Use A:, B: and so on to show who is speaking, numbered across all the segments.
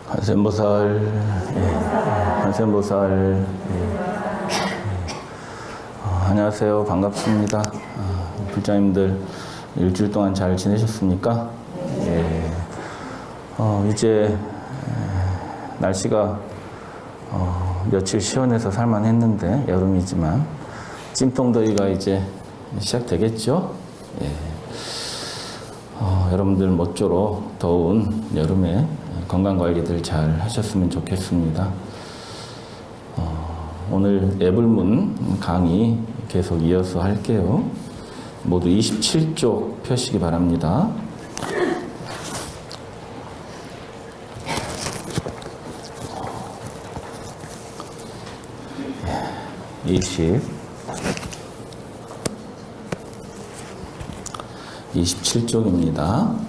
A: 관세음보살, 관세음보살, 안녕하세요. 반갑습니다. 불자님들 일주일 동안 잘 지내셨습니까? 예. 이제 날씨가 며칠 시원해서 살만했는데 여름이지만 찜통더위가 이제 시작되겠죠? 예. 여러분들 모쪼록 더운 여름에 건강관리들 잘 하셨으면 좋겠습니다. 오늘 애불문 강의 계속 이어서 할게요. 모두 27쪽 펴시기 바랍니다. 27쪽입니다.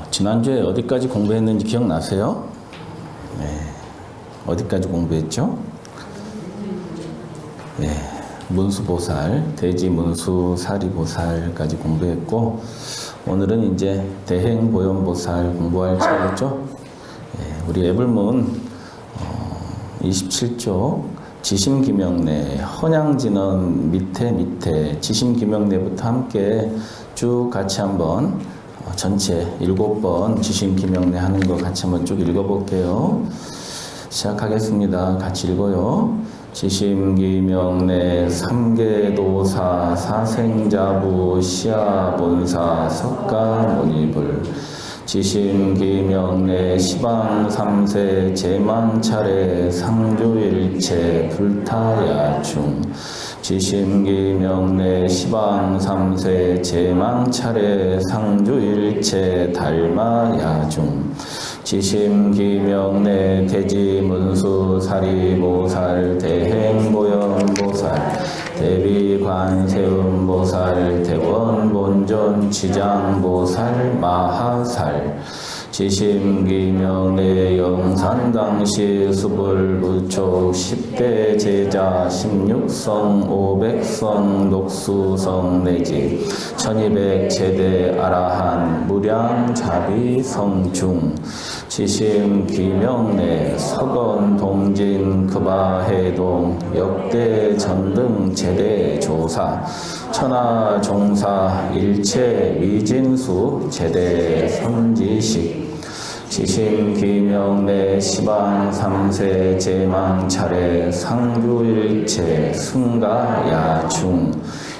A: 지난주에 어디까지 공부했는지 기억나세요? 네. 어디까지 공부했죠? 네. 문수보살, 대지문수사리보살까지 공부했고, 오늘은 이제 대행보현보살 공부할 차례죠? 네. 우리 애불문 27쪽 지심기명내, 헌양진언 밑에 지심기명내부터 함께 쭉 같이 한번 전체 7번 지심기명내 하는 거 같이 한번 쭉 읽어볼게요. 시작하겠습니다. 같이 읽어요. 지심기명내 삼계도사 사생자부 시아본사 석가모니불 지심기명내 시방삼세 제망차례 상주일체 불타야중 지심기명내 시방삼세 제망차례 상주일체 달마야중 지심기명내 대지문수사리보살 대행보현보살 대비관세음보살 대원본전 지장보살 마하살 지심기명내 영산당시 수불부촉 10대 제자 16성 500성 녹수성 내지 1200 제대 아라한 무량자비성중 지심기명내 서건 동진 급아해동 역대 전등 제대 조사 천하종사 일체 미진수 제대 선지식 지심기명내 시방삼세 제망차례 상주일체 승가야중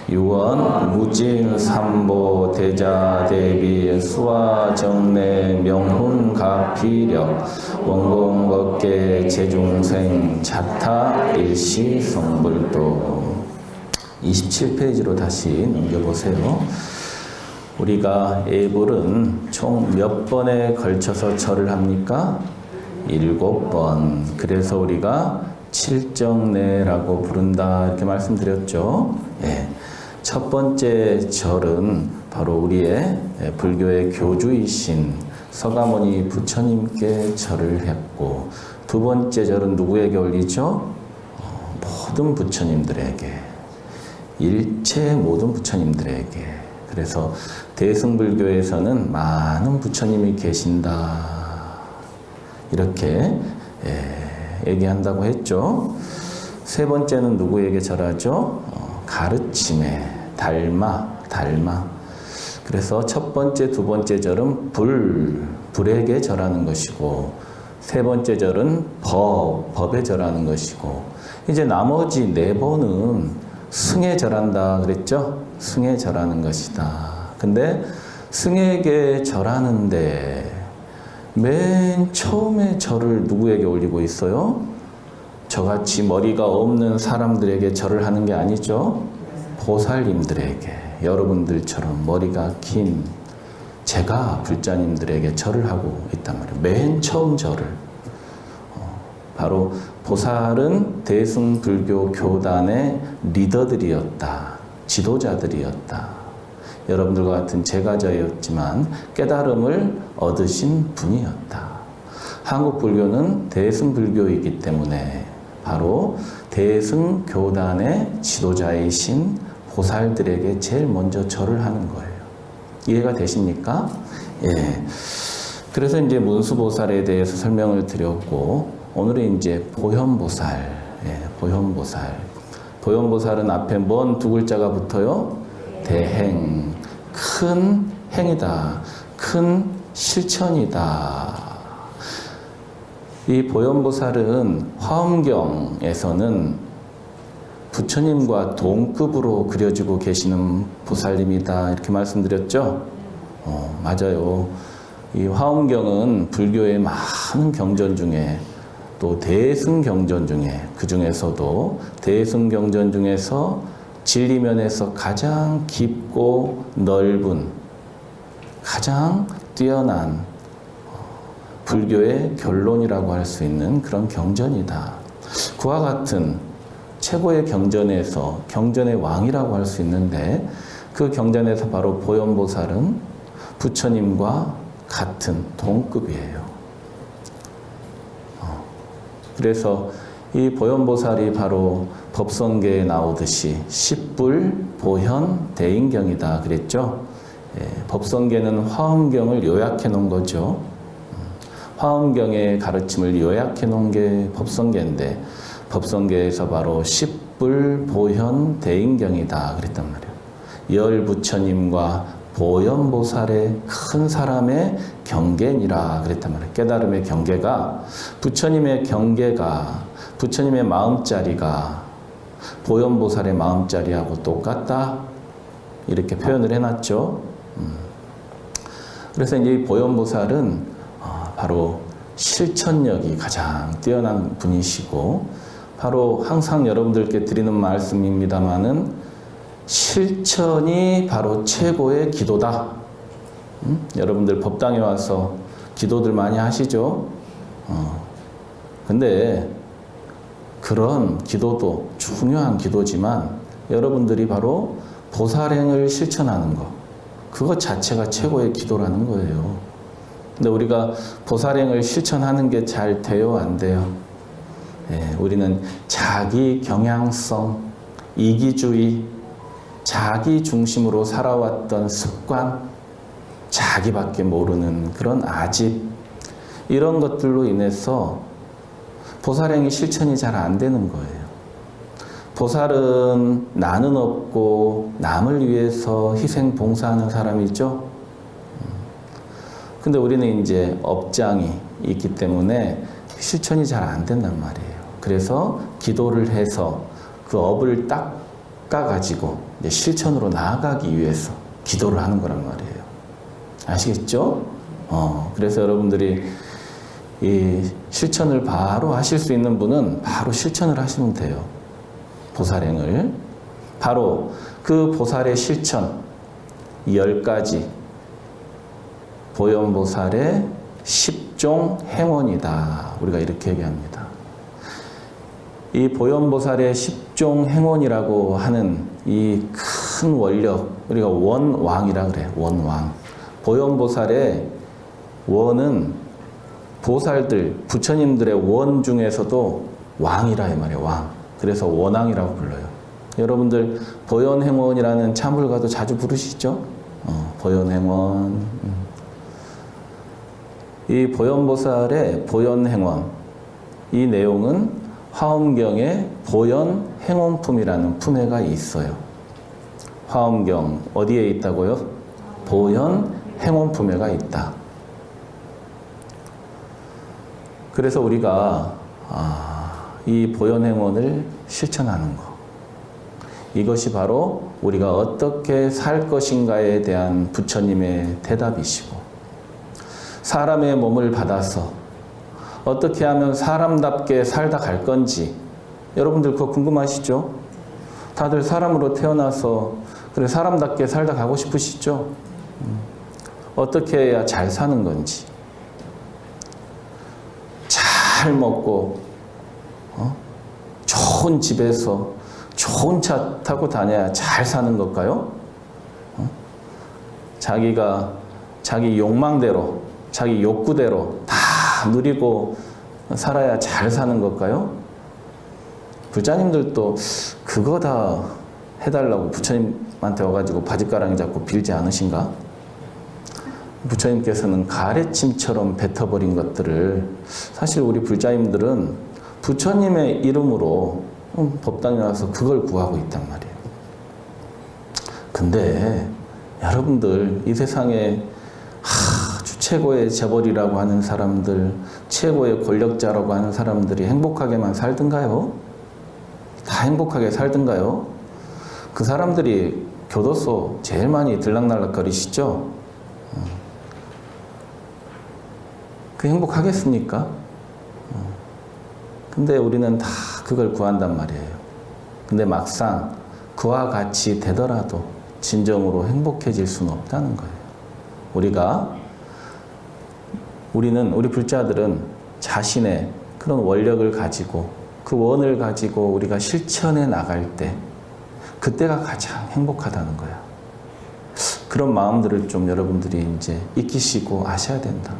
A: 유원 무진삼보 대자대비 수화정내 명훈가피력 원공법계 제중생 자타 일시성불도 27페이지로 다시 넘겨보세요. 우리가 애불은 총 몇 번에 걸쳐서 절을 합니까? 7번. 그래서 우리가 칠정내라고 부른다 이렇게 말씀드렸죠. 예. 첫 번째 절은 바로 우리의 불교의 교주이신 서가모니 부처님께 절을 했고, 두 번째 절은 누구에게 올리죠? 모든 부처님들에게, 일체 모든 부처님들에게. 그래서 대승불교에서는 많은 부처님이 계신다 이렇게 얘기한다고 했죠. 세 번째는 누구에게 절하죠? 가르침에, 달마. 그래서 첫 번째, 두 번째 절은 불에게 절하는 것이고, 세 번째 절은 법에 절하는 것이고, 이제 나머지 네 번은 승에 절한다 그랬죠? 승에 절하는 것이다. 근데 승에게 절하는데 맨 처음에 절을 누구에게 올리고 있어요? 저같이 머리가 없는 사람들에게 절을 하는 게 아니죠. 보살님들에게, 여러분들처럼 머리가 긴 제가 불자님들에게 절을 하고 있단 말이에요. 맨 처음 절을. 바로 보살은 대승불교 교단의 리더들이었다. 지도자들이었다. 여러분들과 같은 제가자였지만 깨달음을 얻으신 분이었다. 한국 불교는 대승불교이기 때문에 바로 대승교단의 지도자이신 보살들에게 제일 먼저 절을 하는 거예요. 이해가 되십니까? 예. 그래서 이제 문수보살에 대해서 설명을 드렸고, 오늘은 이제 보현보살. 예, 보현보살. 보현보살은 앞에 뭔 두 글자가 붙어요? 대행. 큰 행이다. 큰 실천이다. 이 보현보살은 화엄경에서는 부처님과 동급으로 그려지고 계시는 보살님이다. 이렇게 말씀드렸죠? 맞아요. 이 화엄경은 불교의 많은 경전 중에 또 대승경전 중에 그 중에서도 대승경전 중에서 진리면에서 가장 깊고 넓은 가장 뛰어난 불교의 결론이라고 할 수 있는 그런 경전이다. 그와 같은 최고의 경전에서 경전의 왕이라고 할 수 있는데 그 경전에서 바로 보현보살은 부처님과 같은 동급이에요. 그래서 이 보현보살이 바로 법성계에 나오듯이 십불 보현 대인경이다 그랬죠. 예, 법성계는 화엄경을 요약해 놓은 거죠. 화엄경의 가르침을 요약해 놓은 게 법성계인데 법성계에서 바로 십불 보현 대인경이다 그랬단 말이에요. 열 부처님과 보현보살의 큰 사람의 경계니라 그랬단 말이에요. 깨달음의 경계가 부처님의 경계가 부처님의 마음자리가 보현보살의 마음자리하고 똑같다 이렇게 표현을 해놨죠. 그래서 이제 이 보현보살은 바로 실천력이 가장 뛰어난 분이시고 바로 항상 여러분들께 드리는 말씀입니다마는 실천이 바로 최고의 기도다. 여러분들 법당에 와서 기도들 많이 하시죠? 근데 그런 기도도 중요한 기도지만 여러분들이 바로 보살행을 실천하는 것 그것 자체가 최고의 기도라는 거예요. 근데 우리가 보살행을 실천하는 게 잘 돼요? 안 돼요? 예, 우리는 자기 경향성, 이기주의, 자기 중심으로 살아왔던 습관, 자기밖에 모르는 그런 아집, 이런 것들로 인해서 보살행이 실천이 잘 안 되는 거예요. 보살은 나는 없고 남을 위해서 희생 봉사하는 사람이죠. 근데 우리는 이제 업장이 있기 때문에 실천이 잘 안 된단 말이에요. 그래서 기도를 해서 그 업을 닦아가지고 이제 실천으로 나아가기 위해서 기도를 하는 거란 말이에요. 아시겠죠? 그래서 여러분들이 이 실천을 바로 하실 수 있는 분은 바로 실천을 하시면 돼요. 보살행을. 바로 그 보살의 실천 10가지 보현보살의 10종 행원이다. 우리가 이렇게 얘기합니다. 이 보현보살의 10종 행원이라고 하는 이 큰 원력, 우리가 원왕이라 그래요. 원왕. 보현보살의 원은 보살들, 부처님들의 원 중에서도 왕이라 이 말이에요. 왕. 그래서 원왕이라고 불러요. 여러분들 보현행원이라는 참불가도 자주 부르시죠? 보현행원. 이 보현보살의 보현행원, 이 내용은 화엄경에 보현행원품이라는 품에가 있어요. 화엄경 어디에 있다고요? 보현행원품에가 있다. 그래서 우리가 이 보현행원을 실천하는 것, 이것이 바로 우리가 어떻게 살 것인가에 대한 부처님의 대답이시고, 사람의 몸을 받아서 어떻게 하면 사람답게 살다 갈 건지 여러분들 그거 궁금하시죠? 다들 사람으로 태어나서 그래 사람답게 살다 가고 싶으시죠? 어떻게 해야 잘 사는 건지, 잘 먹고 좋은 집에서 좋은 차 타고 다녀야 잘 사는 걸까요? 자기가 자기 욕망대로 자기 욕구대로 다 누리고 살아야 잘 사는 걸까요? 불자님들도 그거 다 해달라고 부처님한테 와가지고 바짓가랑이 잡고 빌지 않으신가? 부처님께서는 가래침처럼 뱉어버린 것들을 사실 우리 불자님들은 부처님의 이름으로 법당에 와서 그걸 구하고 있단 말이에요. 근데 여러분들 이 세상에 아주 최고의 재벌이라고 하는 사람들, 최고의 권력자라고 하는 사람들이 행복하게만 살든가요? 다 행복하게 살든가요? 그 사람들이 교도소 제일 많이 들락날락거리시죠? 그 행복하겠습니까? 근데 우리는 다 그걸 구한단 말이에요. 근데 막상 그와 같이 되더라도 진정으로 행복해질 수는 없다는 거예요. 우리 불자들은 자신의 그런 원력을 가지고 그 원을 가지고 우리가 실천해 나갈 때 그때가 가장 행복하다는 거야. 그런 마음들을 좀 여러분들이 이제 익히시고 아셔야 된다.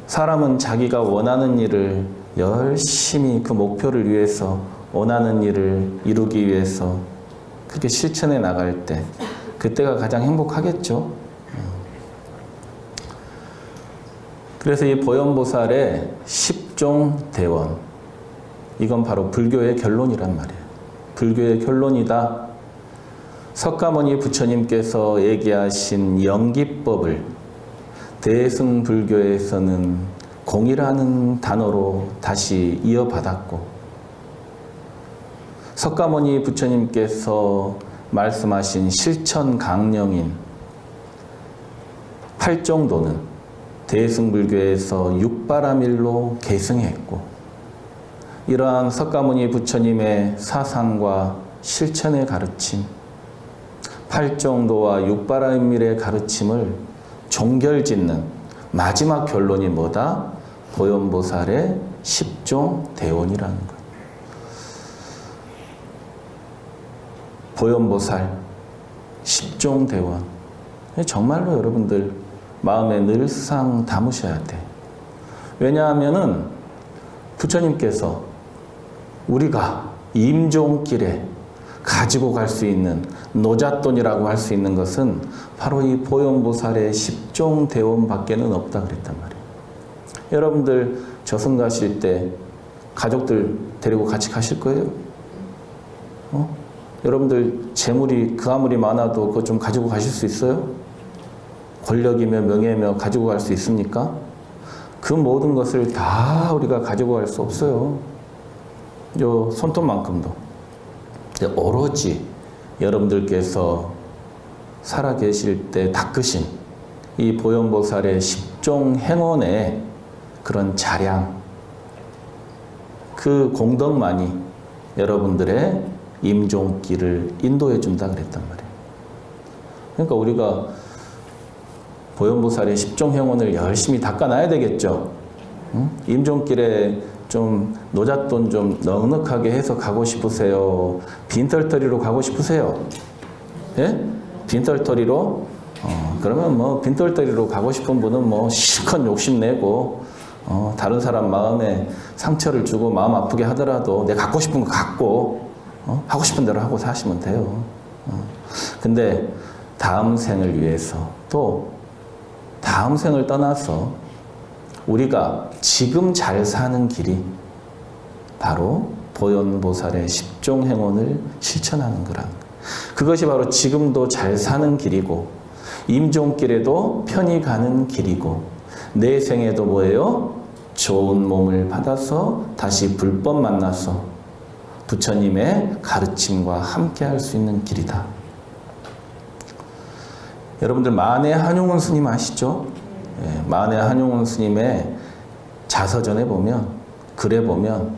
A: 사람은 자기가 원하는 일을 열심히 그 목표를 위해서 원하는 일을 이루기 위해서 그렇게 실천해 나갈 때 그때가 가장 행복하겠죠. 그래서 이 보현보살의 10종 대원, 이건 바로 불교의 결론이란 말이에요. 불교의 결론이다. 석가모니 부처님께서 얘기하신 영기법을 대승불교에서는 공이라는 단어로 다시 이어받았고, 석가모니 부처님께서 말씀하신 실천 강령인 8정도는 대승불교에서 육바라밀로 계승했고, 이러한 석가모니 부처님의 사상과 실천의 가르침, 8정도와 육바라밀의 가르침을 종결짓는 마지막 결론이 뭐다? 보현보살의 10종 대원이라는 거예요. 보현보살 10종 대원. 정말로 여러분들 마음에 늘상 담으셔야 돼. 왜냐하면은 부처님께서 우리가 임종길에 가지고 갈 수 있는 노잣돈이라고 할 수 있는 것은 바로 이 보현보살의 10종 대원밖에는 없다 그랬단 말이에요. 여러분들 저승 가실 때 가족들 데리고 같이 가실 거예요? 여러분들 재물이 그 아무리 많아도 그거 좀 가지고 가실 수 있어요? 권력이며 명예며 가지고 갈 수 있습니까? 그 모든 것을 다 우리가 가지고 갈 수 없어요. 요 손톱만큼도. 오로지 여러분들께서 살아계실 때 닦으신 이 보현보살의 10종 행원의 그런 자량, 그 공덕만이 여러분들의 임종길을 인도해 준다 그랬단 말이에요. 그러니까 우리가 보현보살의 10종 행원을 열심히 닦아놔야 되겠죠. 임종길에 좀 노잣돈 좀 넉넉하게 해서 가고 싶으세요? 빈털터리로 가고 싶으세요? 예? 빈털터리로? 그러면 뭐 빈털터리로 가고 싶은 분은 뭐 실컷 욕심내고 다른 사람 마음에 상처를 주고 마음 아프게 하더라도 내가 갖고 싶은 거 갖고 하고 싶은 대로 하고 사시면 돼요. 근데 다음 생을 위해서 또 다음 생을 떠나서 우리가 지금 잘 사는 길이 바로 보현보살의 10종 행원을 실천하는 거라는 거예요. 그것이 바로 지금도 잘 사는 길이고 임종길에도 편히 가는 길이고 내 생에도 뭐예요? 좋은 몸을 받아서 다시 불법 만나서 부처님의 가르침과 함께 할 수 있는 길이다. 여러분들 만해 한용운 스님 아시죠? 예, 만해 한용운 스님의 자서전에 보면, 글에 보면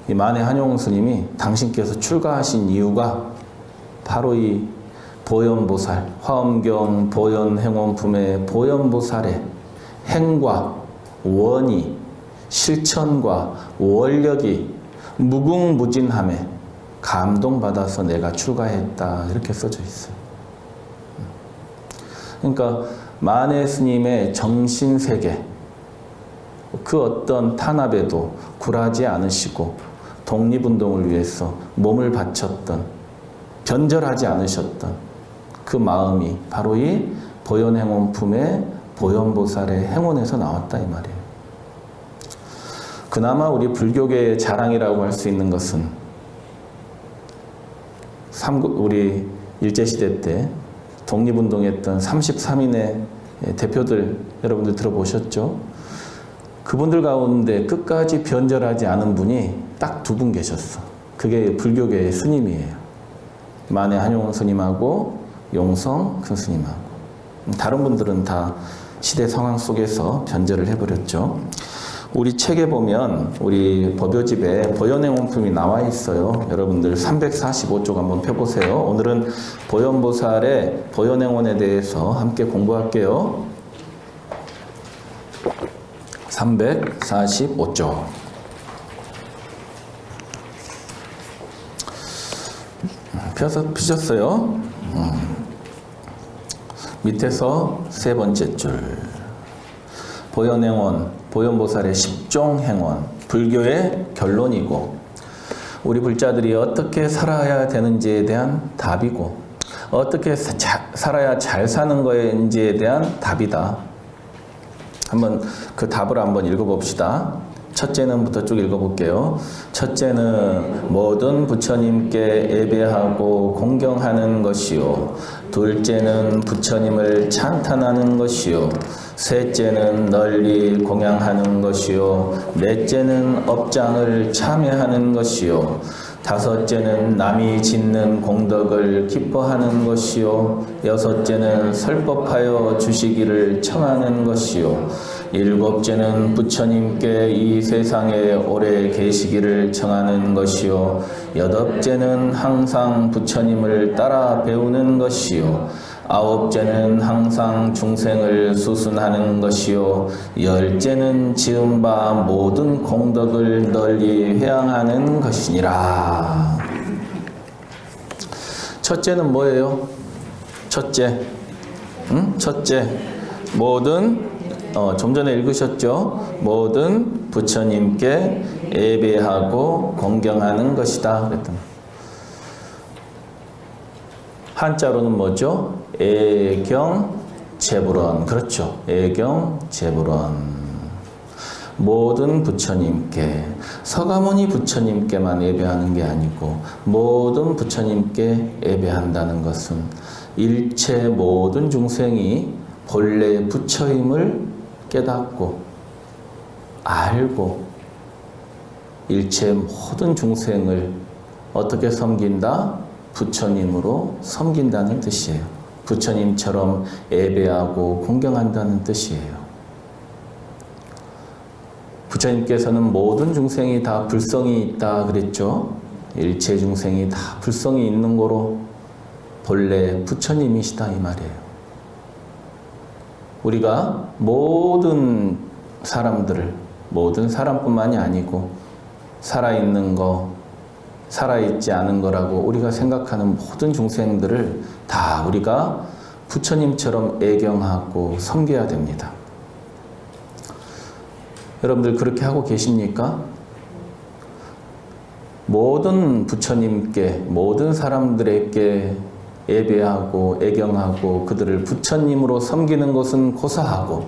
A: 이 만해 한용운 스님이 당신께서 출가하신 이유가 바로 이 보현보살, 화엄경 보현행원품의 보현보살의 행과 원이, 실천과 원력이 무궁무진함에 감동받아서 내가 출가했다 이렇게 써져 있어요. 그러니까 만해 스님의 정신세계, 그 어떤 탄압에도 굴하지 않으시고 독립운동을 위해서 몸을 바쳤던, 변절하지 않으셨던 그 마음이 바로 이 보현행원품의 보현보살의 행원에서 나왔다 이 말이에요. 그나마 우리 불교계의 자랑이라고 할 수 있는 것은 우리 일제시대 때 독립운동했던 33인의 대표들 여러분들 들어보셨죠? 그분들 가운데 끝까지 변절하지 않은 분이 딱 두 분 계셨어. 그게 불교계의 스님이에요. 만해 한용원 스님하고 용성 큰 스님하고. 다른 분들은 다 시대 상황 속에서 변절을 해버렸죠. 우리 책에 보면 우리 법요집에 보현행원품이 나와 있어요. 여러분들 345쪽 한번 펴보세요. 오늘은 보현보살의 보현행원에 대해서 함께 공부할게요. 345쪽. 펴셨어요? 밑에서 세 번째 줄. 보현행원, 보현보살의 10종 행원, 불교의 결론이고 우리 불자들이 어떻게 살아야 되는지에 대한 답이고 어떻게 살아야 잘 사는 거인지에 대한 답이다. 한번 그 답을 한번 읽어봅시다. 첫째는부터 쭉 읽어볼게요. 첫째는 모든 부처님께 예배하고 공경하는 것이요. 둘째는 부처님을 찬탄하는 것이요. 셋째는 널리 공양하는 것이요. 넷째는 업장을 참여하는 것이요. 다섯째는 남이 짓는 공덕을 기뻐하는 것이요. 여섯째는 설법하여 주시기를 청하는 것이요. 일곱째는 부처님께 이 세상에 오래 계시기를 청하는 것이요. 여덟째는 항상 부처님을 따라 배우는 것이요. 아홉째는 항상 중생을 수순하는 것이요. 열째는 지은 바 모든 공덕을 널리 회양하는 것이니라. 첫째는 뭐예요? 첫째. 첫째. 모든 좀 전에 읽으셨죠? 모든 부처님께 예배하고 공경하는 것이다. 그랬더니 한자로는 뭐죠? 애경제불원. 그렇죠. 애경제불원. 모든 부처님께, 서가모니 부처님께만 예배하는 게 아니고 모든 부처님께 예배한다는 것은 일체 모든 중생이 본래 부처임을 깨닫고 알고 일체 모든 중생을 어떻게 섬긴다? 부처님으로 섬긴다는 뜻이에요. 부처님처럼 예배하고 공경한다는 뜻이에요. 부처님께서는 모든 중생이 다 불성이 있다 그랬죠. 일체 중생이 다 불성이 있는 거로 본래 부처님이시다 이 말이에요. 우리가 모든 사람들을, 모든 사람뿐만이 아니고 살아있는 거, 살아있지 않은 거라고 우리가 생각하는 모든 중생들을 다 우리가 부처님처럼 애경하고 섬겨야 됩니다. 여러분들 그렇게 하고 계십니까? 모든 부처님께, 모든 사람들에게 예배하고 애경하고 그들을 부처님으로 섬기는 것은 고사하고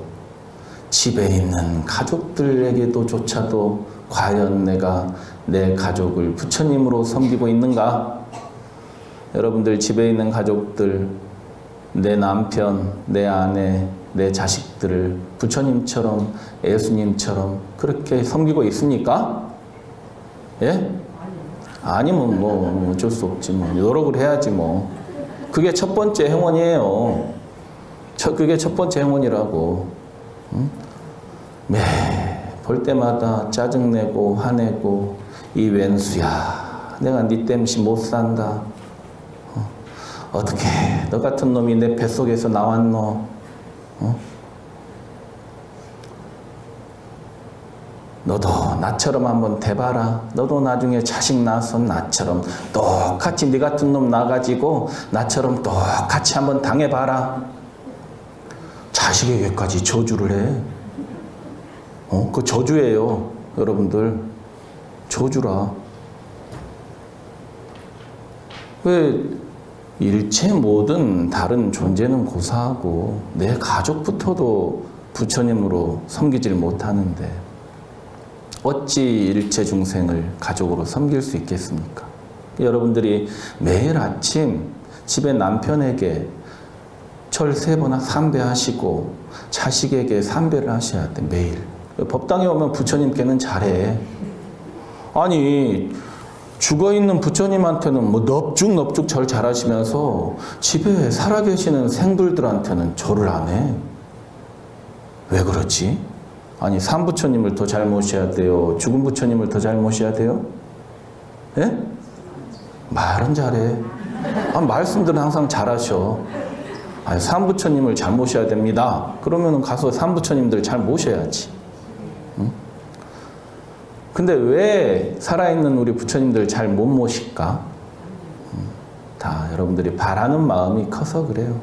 A: 집에 있는 가족들에게도 조차도 과연 내가 내 가족을 부처님으로 섬기고 있는가? 여러분들 집에 있는 가족들, 내 남편, 내 아내, 내 자식들을 부처님처럼 예수님처럼 그렇게 섬기고 있습니까? 예? 아니면 뭐 어쩔 수 없지 뭐 노력을 해야지 뭐. 그게 첫 번째 행원이에요. 그게 첫 번째 행원이라고. 응? 매 볼 때마다 짜증내고 화내고 이 웬수야. 내가 네 땜시 못 산다. 어떻게 너 같은 놈이 내 뱃속에서 나왔노? 너도 나처럼 한번 대봐라. 너도 나중에 자식 낳아서 나처럼 똑같이 네 같은 놈 나가지고 나처럼 똑같이 한번 당해봐라. 자식에게까지 저주를 해. 그 저주예요. 여러분들. 저주라. 왜 일체 모든 다른 존재는 고사하고 내 가족부터도 부처님으로 섬기질 못하는데 어찌 일체 중생을 가족으로 섬길 수 있겠습니까? 여러분들이 매일 아침 집에 남편에게 절 3번이나 삼배하시고 자식에게 삼배를 하셔야 돼, 매일. 법당에 오면 부처님께는 잘해. 아니, 죽어있는 부처님한테는 뭐 넙죽 절 잘하시면서 집에 살아계시는 생불들한테는 절을 안 해. 왜 그렇지? 아니, 산부처님을 더 잘 모셔야 돼요? 죽은 부처님을 더 잘 모셔야 돼요? 예? 말은 잘해. 말씀들은 항상 잘하셔. 아니, 산부처님을 잘 모셔야 됩니다. 그러면 가서 산부처님들 잘 모셔야지. 응? 근데 왜 살아있는 우리 부처님들 잘 못 모실까? 다 여러분들이 바라는 마음이 커서 그래요.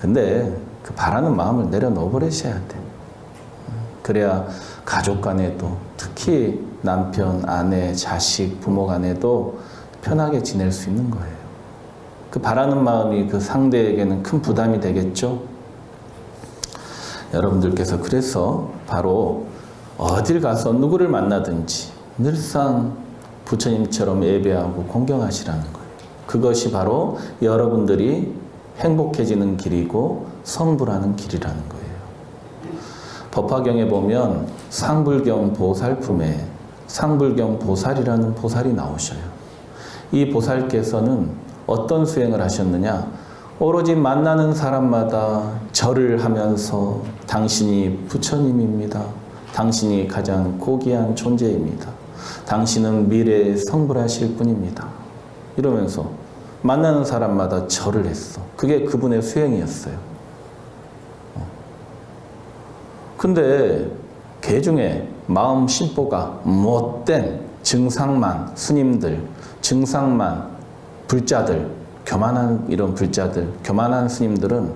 A: 근데 그 바라는 마음을 내려놓아 버리셔야 돼. 그래야 가족 간에도, 특히 남편, 아내, 자식, 부모 간에도 편하게 지낼 수 있는 거예요. 그 바라는 마음이 그 상대에게는 큰 부담이 되겠죠? 여러분들께서 그래서 바로 어딜 가서 누구를 만나든지 늘상 부처님처럼 예배하고 공경하시라는 거예요. 그것이 바로 여러분들이 행복해지는 길이고 성불하는 길이라는 거예요. 법화경에 보면 상불경 보살품에 상불경 보살이라는 보살이 나오셔요. 이 보살께서는 어떤 수행을 하셨느냐? 오로지 만나는 사람마다 절을 하면서 당신이 부처님입니다. 당신이 가장 고귀한 존재입니다. 당신은 미래에 성불하실 분입니다. 이러면서 만나는 사람마다 절을 했어. 그게 그분의 수행이었어요. 근데 개 중에 마음 심보가 못된 증상만 스님들, 증상만 불자들, 교만한 이런 불자들, 교만한 스님들은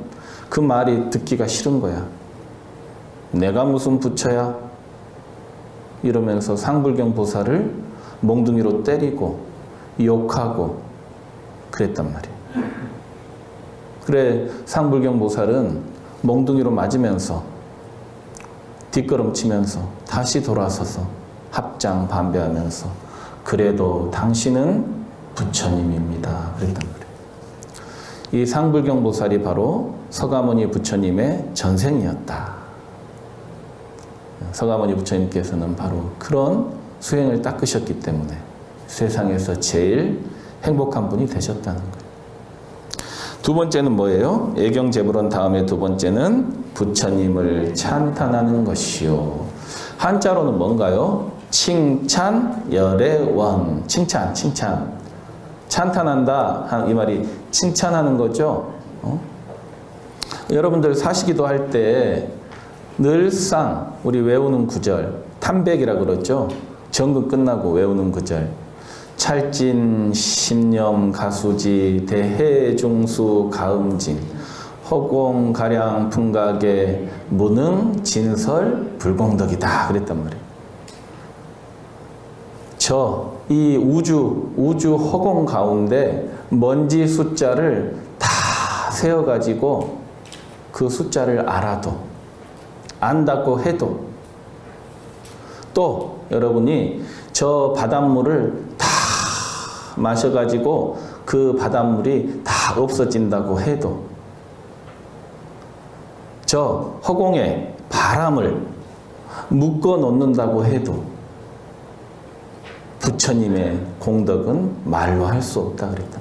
A: 그 말이 듣기가 싫은 거야. 내가 무슨 부처야? 이러면서 상불경 보살을 몽둥이로 때리고 욕하고 그랬단 말이에요. 그래, 상불경 보살은 몽둥이로 맞으면서 뒷걸음치면서 다시 돌아서서 합장 반배하면서 그래도 당신은 부처님입니다. 그랬단 말이에요. 이 상불경 보살이 바로 서가모니 부처님의 전생이었다. 서가모니 부처님께서는 바로 그런 수행을 닦으셨기 때문에 세상에서 제일 행복한 분이 되셨다는 거예요. 두 번째는 뭐예요? 애경제불원 다음에 두 번째는 부처님을 찬탄하는 것이요. 한자로는 뭔가요? 칭찬, 열애원. 칭찬. 찬탄한다. 이 말이 칭찬하는 거죠. 여러분들 사시기도 할 때 늘상 우리 외우는 구절, 탐백이라 그러죠. 정금 끝나고 외우는 구절. 찰진, 심념, 가수지, 대해중수, 가음진, 허공, 가량, 풍각의 무능, 진설, 불공덕이다. 그랬단 말이에요. 이 우주 허공 가운데 먼지 숫자를 다 세어가지고 그 숫자를 알아도, 안다고 해도, 또 여러분이 저 바닷물을 다 마셔가지고 그 바닷물이 다 없어진다고 해도, 저 허공에 바람을 묶어 놓는다고 해도 부처님의 공덕은 말로 할 수 없다 그랬단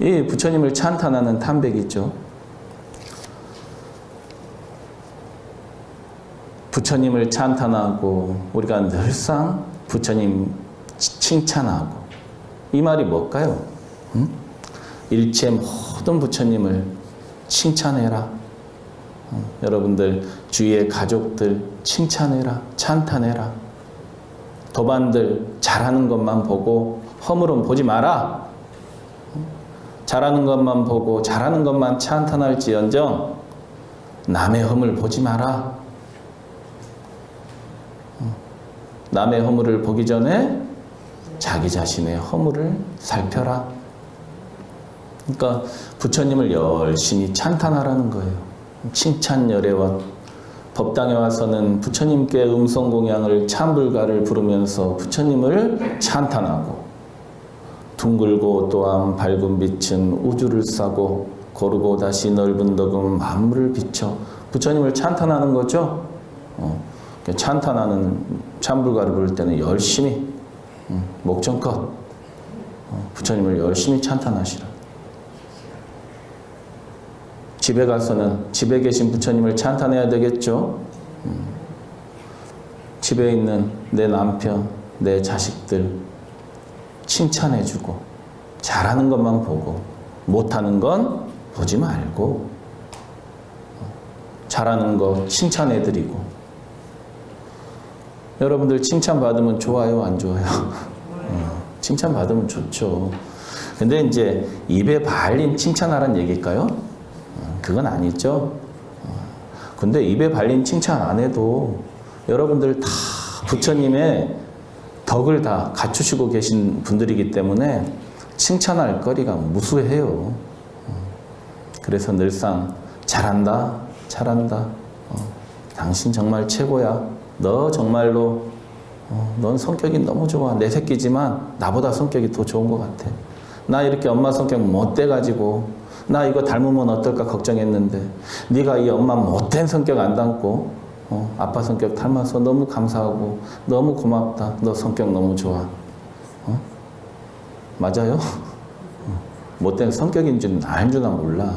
A: 말이에요. 이 부처님을 찬탄하는 탐백이 있죠. 부처님을 찬탄하고 우리가 늘상 부처님 칭찬하고, 이 말이 뭘까요? 일체 모든 부처님을 칭찬해라. 여러분들 주위의 가족들 칭찬해라, 찬탄해라. 도반들 잘하는 것만 보고 허물은 보지 마라. 잘하는 것만 보고 잘하는 것만 찬탄할지언정 남의 허물 보지 마라. 남의 허물을 보기 전에 자기 자신의 허물을 살펴라. 그러니까 부처님을 열심히 찬탄하라는 거예요. 칭찬열애와 법당에 와서는 부처님께 음성공양을 참불가를 부르면서 부처님을 찬탄하고, 둥글고 또한 밝은 빛은 우주를 싸고 고르고 다시 넓은 덕은 만물을 비춰. 부처님을 찬탄하는 거죠. 찬탄하는 참불가를 부를 때는 열심히 목청껏 부처님을 열심히 찬탄하시라. 집에 가서는 집에 계신 부처님을 찬탄해야 되겠죠. 집에 있는 내 남편, 내 자식들 칭찬해주고, 잘하는 것만 보고 못하는 건 보지 말고, 잘하는 거 칭찬해드리고. 여러분들 칭찬받으면 좋아요, 안 좋아요? 칭찬받으면 좋죠. 근데 이제 입에 발린 칭찬하라는 얘기일까요? 그건 아니죠. 근데 입에 발린 칭찬 안 해도 여러분들 다 부처님의 덕을 다 갖추시고 계신 분들이기 때문에 칭찬할 거리가 무수해요. 그래서 늘상 잘한다, 잘한다. 당신 정말 최고야. 너 정말로 넌 성격이 너무 좋아. 내 새끼지만 나보다 성격이 더 좋은 것 같아. 나 이렇게 엄마 성격 못돼가지고 나 이거 닮으면 어떨까 걱정했는데 네가 이 엄마 못된 성격 안 닮고 아빠 성격 닮아서 너무 감사하고 너무 고맙다. 너 성격 너무 좋아. 맞아요? 못된 성격인 줄 알 줄나 몰라.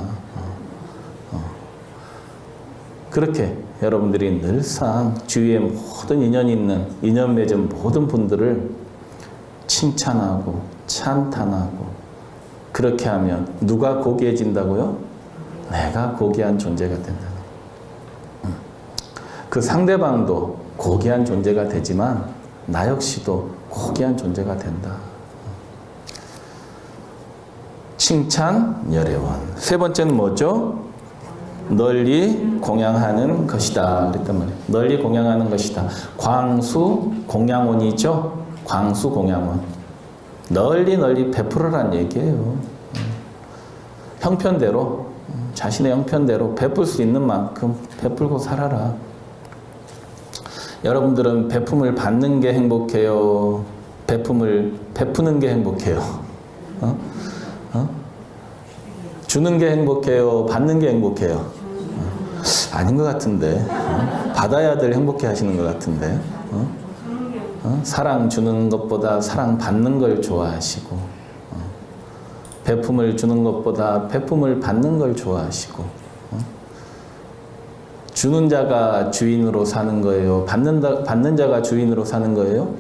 A: 그렇게 여러분들이 늘상 주위에 모든 인연이 있는, 인연 맺은 모든 분들을 칭찬하고 찬탄하고, 그렇게 하면 누가 고귀해진다고요? 내가 고귀한 존재가 된다는 거예요. 그 상대방도 고귀한 존재가 되지만 나 역시도 고귀한 존재가 된다. 칭찬, 열애원. 세 번째는 뭐죠? 널리 공양하는 것이다. 그랬단 말이에요. 널리 공양하는 것이다. 광수 공양원이죠. 광수 공양원. 널리 널리 베풀으란 얘기예요. 형편대로, 자신의 형편대로 베풀 수 있는 만큼 베풀고 살아라. 여러분들은 베품을 받는 게 행복해요? 베품을 베푸는 게 행복해요? 주는 게 행복해요? 받는 게 행복해요? 아닌 것 같은데. 받아야 될 행복해 하시는 것 같은데. 사랑 주는 것보다 사랑 받는 걸 좋아하시고, 베품을 주는 것보다 베품을 받는 걸 좋아하시고, 주는 자가 주인으로 사는 거예요? 받는 자가 주인으로 사는 거예요?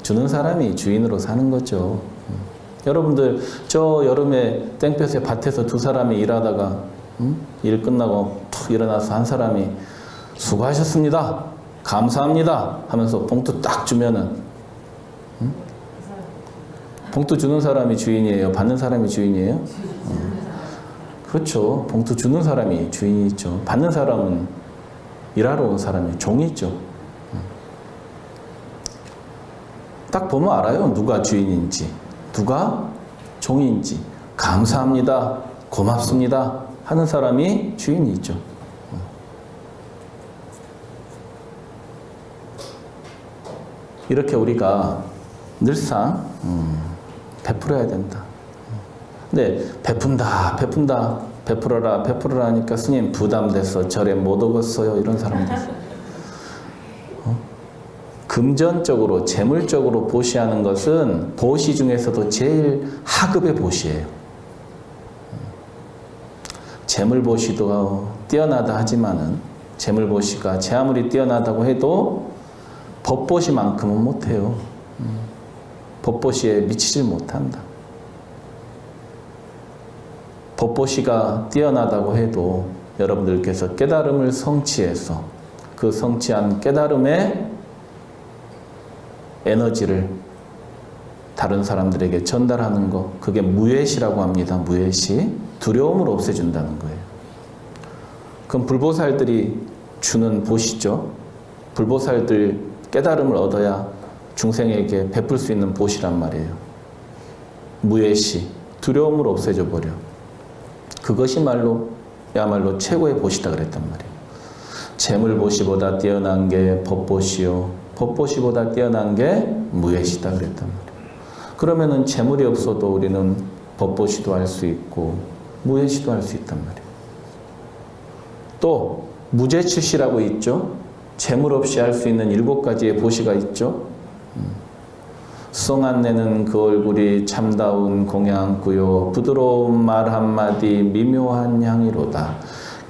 A: 주는 사람이 주인으로 사는 거죠. 여러분들 저 여름에 땡볕에 밭에서 두 사람이 일하다가 일 끝나고 툭 일어나서 한 사람이 수고하셨습니다, 감사합니다 하면서 봉투 딱 주면은 봉투 주는 사람이 주인이에요? 받는 사람이 주인이에요? 그렇죠. 봉투 주는 사람이 주인이죠. 받는 사람은 일하러 온 사람이 종이죠. 딱 보면 알아요. 누가 주인인지, 누가 종인지. 감사합니다, 고맙습니다 하는 사람이 주인이죠. 이렇게 우리가 늘상 베풀어야 된다. 근데 베푼다, 베풀어라 하니까 스님 부담돼서 절에 못 오겠어요, 이런 사람들. 금전적으로, 재물적으로 보시하는 것은 보시 중에서도 제일 하급의 보시예요. 재물보시도 뛰어나다 하지만은, 재물보시가 제 아무리 뛰어나다고 해도 법보시만큼은 못해요. 법보시에 미치질 못한다. 법보시가 뛰어나다고 해도 여러분들께서 깨달음을 성취해서 그 성취한 깨달음의 에너지를 다른 사람들에게 전달하는 것, 그게 무예시라고 합니다. 무예시. 두려움을 없애준다는 거예요. 그럼 불보살들이 주는 보시죠. 불보살들 깨달음을 얻어야 중생에게 베풀 수 있는 보시란 말이에요. 무예시, 두려움을 없애줘 버려. 그것이 야말로 최고의 보시다 그랬단 말이에요. 재물보시보다 뛰어난 게 법보시요, 법보시보다 뛰어난 게 무예시다 그랬단 말이에요. 그러면은 재물이 없어도 우리는 법보시도 할 수 있고 무예시도 할 수 있단 말이에요. 또 무제칠시라고 있죠. 재물 없이 할 수 있는 7가지의 보시가 있죠. 수성안내는 그 얼굴이 참다운 공양구요, 부드러운 말 한마디 미묘한 향이로다.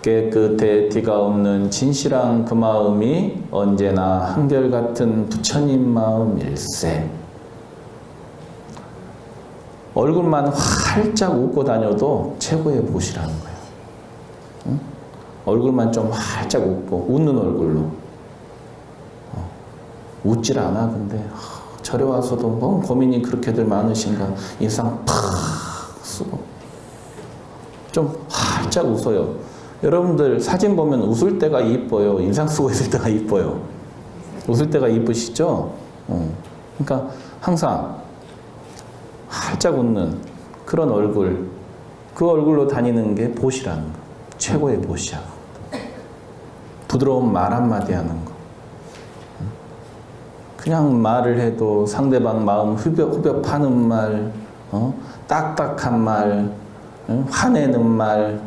A: 깨끗해 티가 없는 진실한 그 마음이 언제나 한결같은 부처님 마음일세. 얼굴만 활짝 웃고 다녀도 최고의 보시라는 거예요. 응? 얼굴만 좀 활짝 웃고, 웃는 얼굴로. 웃질 않아, 근데. 절에 와서도 뭐 고민이 그렇게들 많으신가. 인상 팍 쓰고. 좀 활짝 웃어요. 여러분들 사진 보면 웃을 때가 이뻐요. 인상 쓰고 있을 때가 이뻐요. 웃을 때가 이쁘시죠? 그러니까 항상 활짝 웃는 그런 얼굴, 그 얼굴로 다니는 게 보시라는 거. 최고의 보시야. 부드러운 말 한마디 하는 거. 그냥 말을 해도 상대방 마음 후벼파는 말, 딱딱한 말, 화내는 말,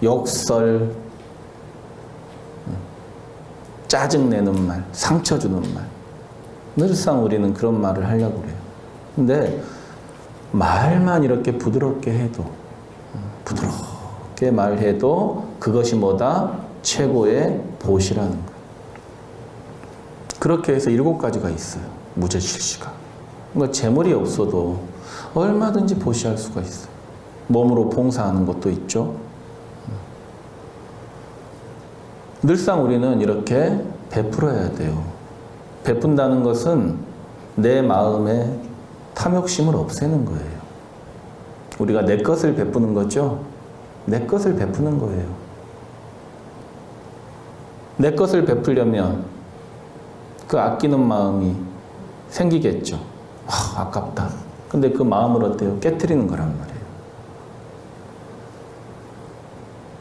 A: 욕설, 짜증내는 말, 상처 주는 말. 늘상 우리는 그런 말을 하려고 그래요. 근데 말만 이렇게 부드럽게 해도, 부드럽게 말해도 그것이 뭐다? 최고의 보시라는 거예요. 그렇게 해서 7가지가 있어요. 무제칠시가. 그러니까 재물이 없어도 얼마든지 보시할 수가 있어요. 몸으로 봉사하는 것도 있죠. 늘상 우리는 이렇게 베풀어야 돼요. 베푼다는 것은 내 마음에 탐욕심을 없애는 거예요. 우리가 내 것을 베푸는 거죠. 내 것을 베푸는 거예요. 내 것을 베풀려면 그 아끼는 마음이 생기겠죠. 아깝다. 근데 그 마음을 어때요? 깨트리는 거란 말이에요.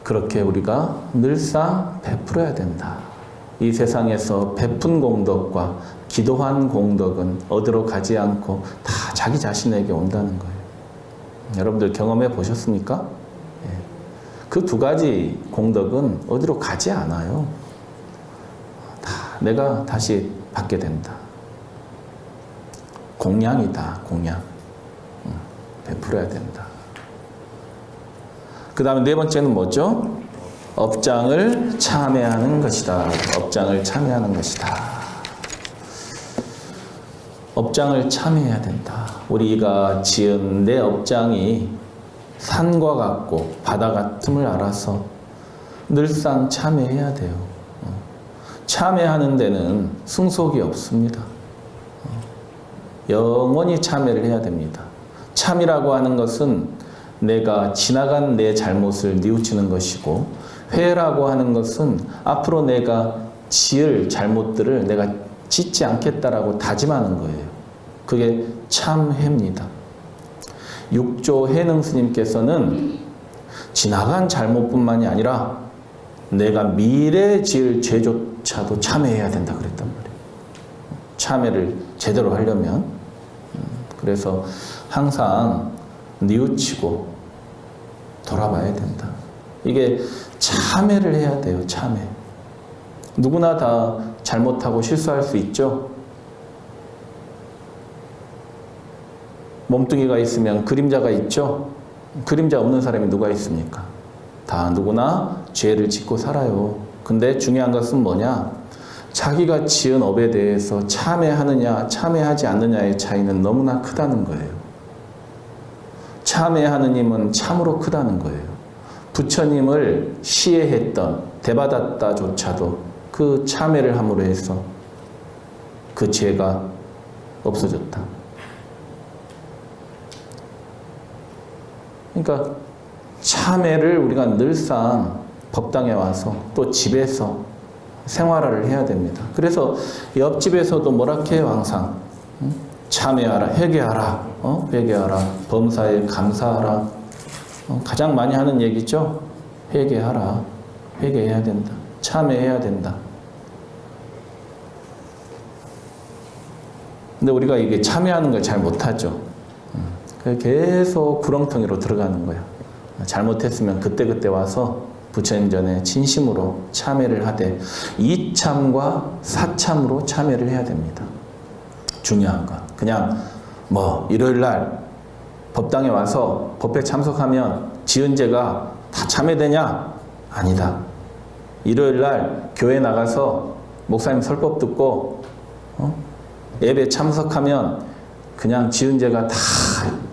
A: 그렇게 우리가 늘상 베풀어야 된다. 이 세상에서 베푼 공덕과 기도한 공덕은 어디로 가지 않고 다 자기 자신에게 온다는 거예요. 여러분들 경험해 보셨습니까? 그 2가지 공덕은 어디로 가지 않아요. 다 내가 다시 받게 된다. 공양이다, 공양. 베풀어야 된다. 그 다음에 4번째는 뭐죠? 업장을 참회하는 것이다. 업장을 참회하는 것이다. 업장을 참회해야 된다. 우리가 지은 내 업장이 산과 같고 바다 같음을 알아서 늘상 참회해야 돼요. 참회하는 데는 승속이 없습니다. 영원히 참회를 해야 됩니다. 참이라고 하는 것은 내가 지나간 내 잘못을 뉘우치는 것이고, 회라고 하는 것은 앞으로 내가 지을 잘못들을 내가 짓지 않겠다라고 다짐하는 거예요. 그게 참회입니다. 육조 해능 스님께서는 지나간 잘못뿐만이 아니라 내가 미래에 지을 죄조차도 참회해야 된다 그랬단 말이에요. 참회를 제대로 하려면. 그래서 항상 뉘우치고 돌아봐야 된다. 이게 참회를 해야 돼요. 참회. 누구나 다 잘못하고 실수할 수 있죠. 몸뚱이가 있으면 그림자가 있죠. 그림자 없는 사람이 누가 있습니까? 다 누구나 죄를 짓고 살아요. 근데 중요한 것은 뭐냐? 자기가 지은 업에 대해서 참회하느냐 참회하지 않느냐의 차이는 너무나 크다는 거예요. 참회하는 힘은 참으로 크다는 거예요. 부처님을 시해했던 대받았다조차도 그 참회를 함으로 해서 그 죄가 없어졌다. 그러니까 참회를 우리가 늘상 법당에 와서 또 집에서 생활화를 해야 됩니다. 그래서 옆집에서도 뭐라 해요 항상? 참회하라, 회개하라, 회개하라, 범사에 감사하라. 가장 많이 하는 얘기죠. 회개하라, 회개해야 된다, 참회해야 된다. 근데 우리가 이게 참회하는 걸 잘 못하죠. 계속 구렁텅이로 들어가는 거예요. 잘못했으면 그때그때 와서 부처님 전에 진심으로 참회를 하되 이참과 사참으로 참회를 해야 됩니다. 중요한 건 그냥 뭐 일요일날 법당에 와서 법회 참석하면 지은 죄가 다 참회되냐? 아니다. 일요일날 교회 나가서 목사님 설법 듣고 예배 참석하면 그냥 지은 죄가 다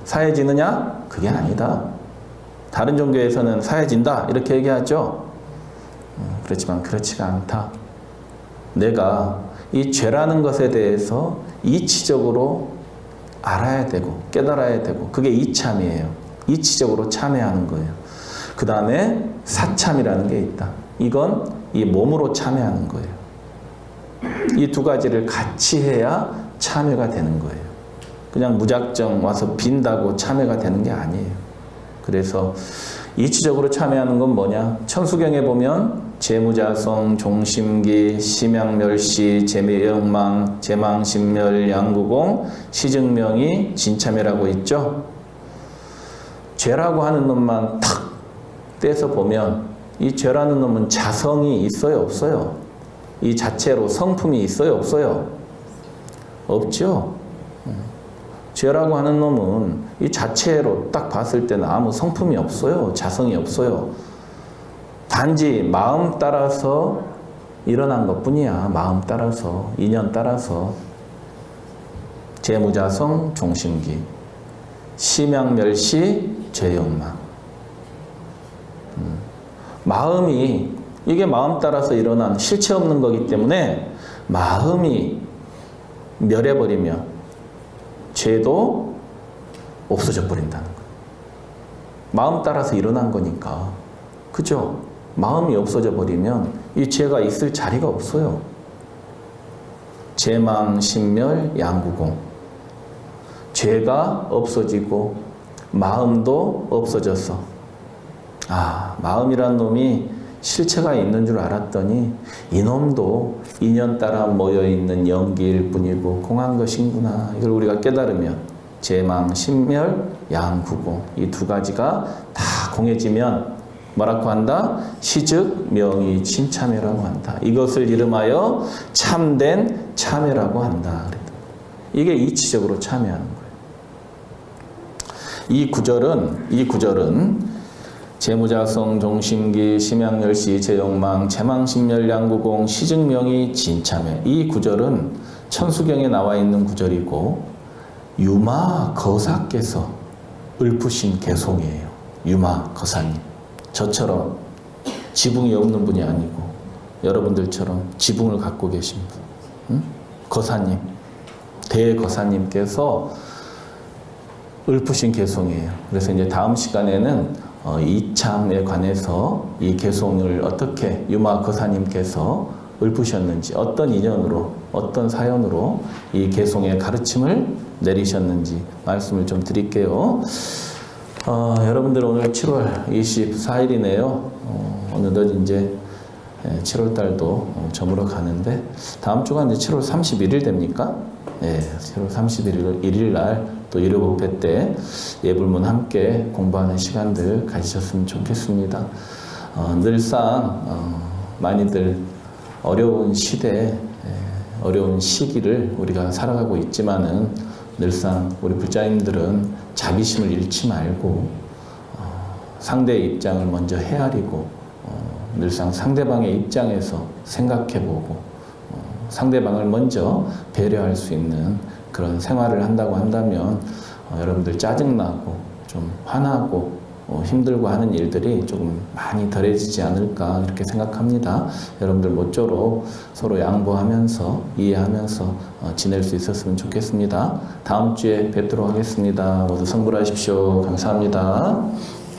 A: 사해지느냐? 그게 아니다. 다른 종교에서는 사해진다 이렇게 얘기하죠. 그렇지만 그렇지가 않다. 내가 이 죄라는 것에 대해서 이치적으로 알아야 되고 깨달아야 되고 그게 이참이에요. 이치적으로 참회하는 거예요. 그 다음에 사참이라는 게 있다. 이건 이 몸으로 참회하는 거예요. 이 두 가지를 같이 해야 참회가 되는 거예요. 그냥 무작정 와서 빈다고 참회가 되는 게 아니에요. 그래서 이치적으로 참회하는 건 뭐냐? 천수경에 보면 재무자성, 종심기, 심양멸시, 재매영망, 재망신멸, 양구공, 시증명이 진참회라고 있죠. 죄라고 하는 놈만 탁 떼서 보면 이 죄라는 놈은 자성이 있어요, 없어요? 이 자체로 성품이 있어요, 없어요? 없죠. 죄라고 하는 놈은 이 자체로 딱 봤을 때는 아무 성품이 없어요. 자성이 없어요. 단지 마음 따라서 일어난 것뿐이야. 마음 따라서, 인연 따라서. 재무자성, 종심기, 심양멸시, 죄욕망. 마음이 이게 마음 따라서 일어난 실체 없는 거기 때문에 마음이 멸해버리면 죄도 없어져 버린다는 거예요. 마음 따라서 일어난 거니까. 그죠? 마음이 없어져 버리면 이 죄가 있을 자리가 없어요. 재망, 신멸, 양구공. 죄가 없어지고 마음도 없어져서 마음이란 놈이 실체가 있는 줄 알았더니 이놈도 인연 따라 모여있는 연기일 뿐이고 공한 것인구나. 이걸 우리가 깨달으면 재망, 신멸, 양구공 이 두 가지가 다 공해지면 뭐라고 한다? 시즉 명의 진참회라고 한다. 이것을 이름하여 참된 참회라고 한다. 이게 이치적으로 참회하는 거예요. 이 구절은 재무자성, 종심기, 심양멸시, 재욕망, 재망신멸, 양구공, 시증명의 진참회. 이 구절은 천수경에 나와 있는 구절이고 유마 거사께서 읊으신 개송이에요. 유마 거사님. 저처럼 지붕이 없는 분이 아니고 여러분들처럼 지붕을 갖고 계신 분. 거사님. 대거사님께서 읊으신 개송이에요. 그래서 이제 다음 시간에는 이참에 관해서 이 개송을 어떻게 유마 거사님께서 읊으셨는지, 어떤 인연으로, 어떤 사연으로 이 개송의 가르침을 내리셨는지 말씀을 좀 드릴게요. 여러분들 오늘 7월 24일이네요. 어느덧 이제 7월 달도 저물어 가는데 다음 주가 이제 7월 31일 됩니까? 네, 7월 31일 날 또 일요법회 때 예불문 함께 공부하는 시간들 가지셨으면 좋겠습니다. 늘상 많이들 어려운 시대, 어려운 시기를 우리가 살아가고 있지만은 늘상 우리 불자님들은 자비심을 잃지 말고 상대의 입장을 먼저 헤아리고 늘상 상대방의 입장에서 생각해보고 상대방을 먼저 배려할 수 있는 그런 생활을 한다고 한다면 여러분들 짜증나고 좀 화나고 힘들고 하는 일들이 조금 많이 덜해지지 않을까 이렇게 생각합니다. 여러분들 모쪼록 서로 양보하면서 이해하면서 지낼 수 있었으면 좋겠습니다. 다음 주에 뵙도록 하겠습니다. 모두 성불하십시오. 감사합니다.